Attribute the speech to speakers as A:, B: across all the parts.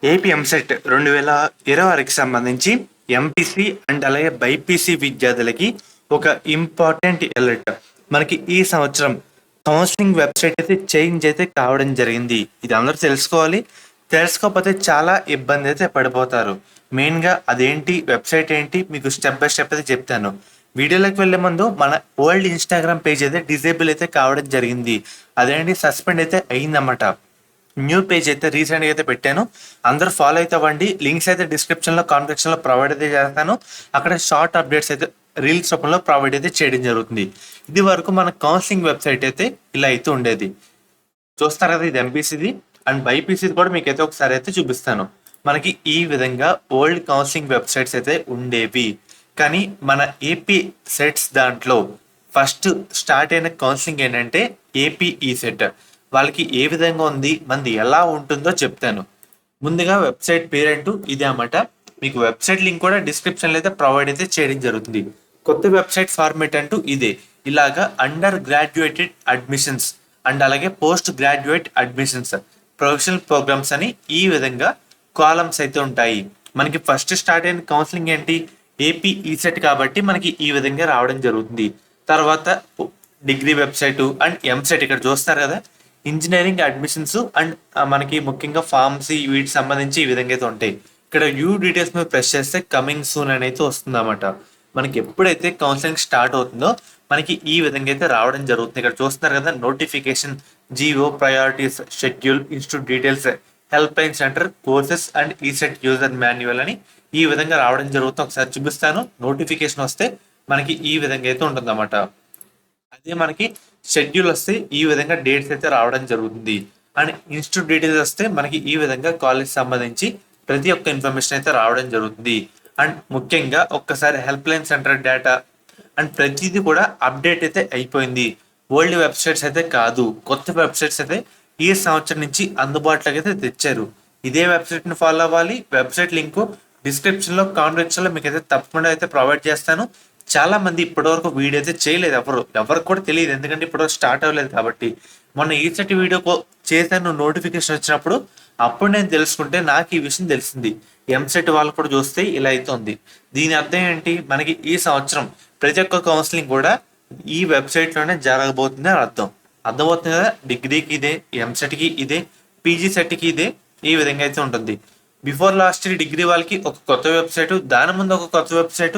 A: AP EAMCET 2026కి సంబంధించి MPC and అలాగే BiPC విద్యార్థులకి ఒక ఇంపార్టెంట్ అలర్ట్. మనకి ఈ సంవత్సరం కౌన్సిలింగ్ వెబ్సైట్ అయితే చేంజ్ అయితే కావడం జరిగింది. ఇది అందరూ తెలుసుకోవాలి. తెలుసుకోకపోతే చాలా ఇబ్బంది అయితే పడిపోతారు. మెయిన్గా అదేంటి, వెబ్సైట్ ఏంటి, మీకు స్టెప్ బై స్టెప్ అయితే చెప్తాను. వీడియోలోకి వెళ్ళే ముందు మన ఓల్డ్ ఇన్స్టాగ్రామ్ పేజ్ అయితే డిజేబుల్ అయితే కావడం జరిగింది. అదేంటి, సస్పెండ్ అయితే అయిందన్నమాట. న్యూ పేజ్ అయితే రీసెంట్గా అయితే పెట్టాను. అందరూ ఫాలో అయితే అవ్వండి. లింక్స్ అయితే డిస్క్రిప్షన్లో కామెంట్ సెక్షన్లో ప్రొవైడ్ అయితే చేస్తాను. అక్కడ షార్ట్ అప్డేట్స్ అయితే రీల్స్ రూపంలో ప్రొవైడ్ అయితే చేయడం జరుగుతుంది. ఇది వరకు మన కౌన్సిలింగ్ వెబ్సైట్ అయితే ఇలా అయితే ఉండేది. చూస్తారు కదా, ఇది ఎంపీసీది అండ్ బైపీసీది కూడా మీకు అయితే ఒకసారి అయితే చూపిస్తాను. మనకి ఈ విధంగా ఓల్డ్ కౌన్సిలింగ్ వెబ్సైట్స్ అయితే ఉండేవి. కానీ మన ఏపీ సెట్స్ దాంట్లో ఫస్ట్ స్టార్ట్ అయిన కౌన్సిలింగ్ ఏంటంటే ఏపీ ఈ సెట్. వాళ్ళకి ఏ విధంగా ఉంది, మంది ఎలా ఉంటుందో చెప్తాను. ముందుగా వెబ్సైట్ పేరంటూ ఇదే అన్నమాట. మీకు వెబ్సైట్ లింక్ కూడా డిస్క్రిప్షన్లో అయితే ప్రొవైడ్ అయితే చేయడం జరుగుతుంది. కొత్త వెబ్సైట్ ఫార్మేట్ అంటూ ఇదే. ఇలాగా అండర్ గ్రాడ్యుయేటెడ్ అడ్మిషన్స్ అండ్ అలాగే post graduate admissions, professional programmes అని ఈ విధంగా కాలమ్స్ అయితే ఉంటాయి. మనకి ఫస్ట్ స్టార్ట్ అయిన కౌన్సిలింగ్ ఏంటి, ఏపీ ఈసెట్ కాబట్టి మనకి ఈ విధంగా రావడం జరుగుతుంది. తర్వాత డిగ్రీ వెబ్సైట్ అండ్ ఎంసెట్ ఇక్కడ చూస్తారు కదా, ఇంజనీరింగ్ అడ్మిషన్స్ అండ్ మనకి ముఖ్యంగా ఫార్మసీ వీటికి సంబంధించి ఈ విధంగా అయితే ఉంటాయి. ఇక్కడ వ్యూ డీటెయిల్స్ మీద ప్రెస్ చేస్తే కమింగ్ సూన్ అని అయితే వస్తుంది అన్నమాట. మనకి ఎప్పుడైతే కౌన్సిలింగ్ స్టార్ట్ అవుతుందో మనకి ఈ విధంగా అయితే రావడం జరుగుతుంది. ఇక్కడ చూస్తున్నారు కదా, notification, GO, priorities, schedule, institute details, help line centre, courses and ECET user manual అని ఈ విధంగా రావడం జరుగుతుంది. ఒకసారి చూపిస్తాను. నోటిఫికేషన్ వస్తే మనకి ఈ విధంగా అయితే ఉంటుంది అన్నమాట. అదే మనకి షెడ్యూల్ వస్తే ఈ విధంగా డేట్స్ అయితే రావడం జరుగుతుంది. అండ్ ఇన్స్టిట్యూట్ డీటెయిల్స్ వస్తే మనకి ఈ విధంగా కాలేజ్ సంబంధించి ప్రతి ఒక్క ఇన్ఫర్మేషన్ అయితే రావడం జరుగుతుంది. అండ్ ముఖ్యంగా ఒక్కసారి help line center data and ప్రతిదీ కూడా అప్డేట్ అయితే అయిపోయింది. ఓల్డ్ వెబ్సైట్స్ అయితే కాదు, కొత్త వెబ్సైట్స్ అయితే ఈ సంవత్సరం నుంచి అందుబాటులోకి అయితే తెచ్చారు. ఇదే వెబ్సైట్ని ఫాలో అవ్వాలి. వెబ్సైట్ లింక్ డిస్క్రిప్షన్లో కామెంట్ సెక్షన్లో మీకు అయితే తప్పకుండా అయితే ప్రొవైడ్ చేస్తాను. చాలా మంది ఇప్పటివరకు వీడియో అయితే చేయలేదు. ఎవరికి కూడా తెలియదు, ఎందుకంటే ఇప్పుడు స్టార్ట్ అవ్వలేదు కాబట్టి. మొన్న ఈసెట్ వీడియో చేశాను, నోటిఫికేషన్ వచ్చినప్పుడు అప్పుడు నేను తెలుసుకుంటే నాకు ఈ విషయం తెలిసింది. ఎంసెట్ వాళ్ళు కూడా చూస్తే ఇలా అయితే ఉంది. దీని అర్థం ఏంటి, మనకి ఈ సంవత్సరం ప్రతి ఒక్క కౌన్సిలింగ్ కూడా ఈ వెబ్సైట్లోనే జరగబోతుంది అని అర్థమవుతుంది కదా. డిగ్రీకి ఇదే, ఎంసెట్కి ఇదే, పీజీ సెట్కి ఇదే, ఈ విధంగా అయితే ఉంటుంది. బిఫోర్ లాస్ట్ ఇయర్ డిగ్రీ వాళ్ళకి ఒక కొత్త వెబ్సైట్, దాని ముందు ఒక కొత్త వెబ్సైట్,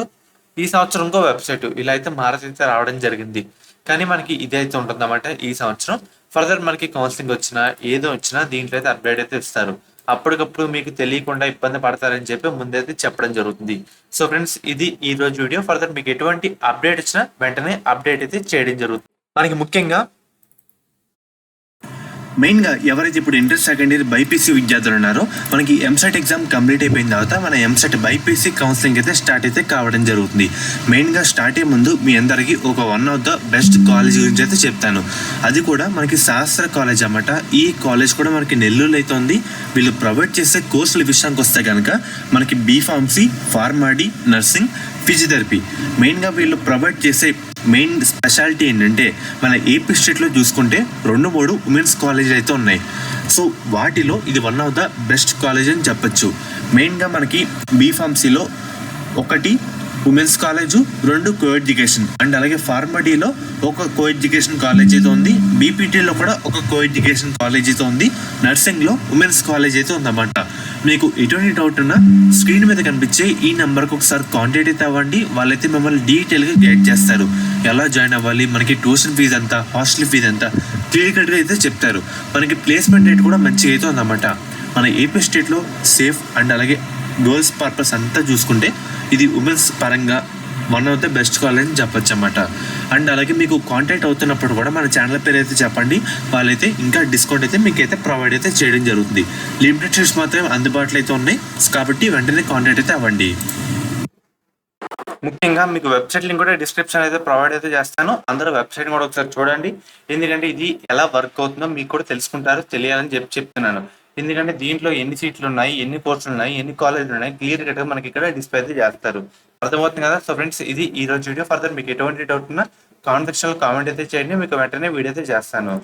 A: ఈ సంవత్సరం ఇంకో వెబ్సైట్, ఇలా అయితే మారైతే రావడం జరిగింది. కానీ మనకి ఇదే అయితే ఉంటుంది అన్నమాట. ఈ సంవత్సరం ఫర్దర్ మనకి కౌన్సిలింగ్ వచ్చినా ఏదో వచ్చినా దీంట్లో అయితే అప్డేట్ అయితే ఇస్తారు. అప్పటికప్పుడు మీకు తెలియకుండా ఇబ్బంది పడతారని చెప్పి ముందైతే చెప్పడం జరుగుతుంది. సో ఫ్రెండ్స్, ఇది ఈ రోజు వీడియో. ఫర్దర్ మీకు ఎటువంటి అప్డేట్ వచ్చినా వెంటనే అప్డేట్ అయితే చేయడం జరుగుతుంది. మనకి ముఖ్యంగా మెయిన్గా ఎవరైతే ఇప్పుడు ఇంటర్ సెకండ్ ఇయర్ బైపీసీ విద్యార్థులు ఉన్నారో, మనకి ఎంసెట్ ఎగ్జామ్ కంప్లీట్ అయిపోయిన తర్వాత మన ఎంసెట్ బైపీసీ కౌన్సిలింగ్ అయితే స్టార్ట్ అయితే కావడం జరుగుతుంది. మెయిన్గా స్టార్ట్ అయ్యే ముందు మీ అందరికీ ఒక one of the best college గురించి అయితే చెప్తాను. అది కూడా మనకి శాస్త్ర కాలేజ్ అన్నమాట. ఈ కాలేజ్ కూడా మనకి నెల్లూరులో అయితే ఉంది. వీళ్ళు ప్రొవైడ్ చేసే కోర్సుల విషయానికి వస్తే కనుక మనకి బీఫార్మసీ, ఫార్మాడీ, నర్సింగ్, ఫిజియోథెరపీ, మెయిన్గా వీళ్ళు ప్రొవైడ్ చేసే మెయిన్ స్పెషాలిటీ ఏంటంటే మన ఏపీ స్టేట్లో చూసుకుంటే 2-3 ఉమెన్స్ కాలేజీలు అయితే ఉన్నాయి. సో వాటిలో ఇది one of the best college అని చెప్పచ్చు. మెయిన్గా మనకి బీఫార్మసీలో 1 women's college, 2 co education and అలాగే ఫార్మడీలో ఒక కో ఎడ్యుకేషన్ కాలేజ్ అయితే ఉంది. బీపీటీలో కూడా ఒక కో ఎడ్యుకేషన్ కాలేజ్ అయితే ఉంది. నర్సింగ్లో ఉమెన్స్ కాలేజ్ అయితే ఉందన్నమాట. మీకు ఎటువంటి డౌట్ ఉన్నా స్క్రీన్ మీద కనిపించే ఈ నెంబర్కి ఒకసారి కాంటాక్ట్ అయితే అవ్వండి. వాళ్ళైతే మిమ్మల్ని డీటెయిల్గా గైడ్ చేస్తారు. ఎలా జాయిన్ అవ్వాలి, మనకి ట్యూషన్ ఫీజు ఎంత, హాస్టల్ ఫీజు ఎంత, క్లియర్ కట్గా అయితే చెప్తారు. మనకి ప్లేస్మెంట్ రేట్ కూడా మంచిగా అయితే ఉందన్నమాట. మన ఏపీ స్టేట్లో సేఫ్ అండ్ అలాగే గర్ల్స్ పర్పస్ అంతా చూసుకుంటే ఇది ఉమెన్స్ పరంగా one of the best college అని చెప్పచ్చు అన్నమాట. అండ్ అలాగే మీకు కాంటాక్ట్ అవుతున్నప్పుడు కూడా మన ఛానల్ పేరు అయితే చెప్పండి. వాళ్ళైతే ఇంకా డిస్కౌంట్ అయితే మీకు అయితే ప్రొవైడ్ అయితే చేయడం జరుగుతుంది. లిమిటెడ్ సీట్స్ మాత్రమే అందుబాటులో అయితే ఉన్నాయి కాబట్టి వెంటనే కాంటాక్ట్ అయితే అవ్వండి. ముఖ్యంగా మీకు వెబ్సైట్ లింక్ కూడా డిస్క్రిప్షన్ అయితే ప్రొవైడ్ అయితే చేస్తాను. అందరూ వెబ్సైట్ కూడా ఒకసారి చూడండి. ఎందుకంటే ఇది ఎలా వర్క్ అవుతుందో మీకు కూడా తెలుసుకుంటారు, తెలియాలని చెప్తున్నాను. ఎందుకంటే దీంట్లో ఎన్ని సీట్లు ఉన్నాయి, ఎన్ని కోర్సులు ఉన్నాయి, ఎన్ని కాలేజీలు ఉన్నాయి, క్లియర్ కట్గా మనకి ఇక్కడ డిస్ప్లే అయితే చేస్తారు. అర్థమవుతుంది కదా. సో ఫ్రెండ్స్, ఇది ఈ రోజు వీడియో. ఫర్దర్ మీకు ఎటువంటి డౌట్ ఉన్నా కామెంట్ సెక్షన్లో కామెంట్ అయితే చేయండి, మీకు వెంటనే వీడియో అయితే చేస్తాను.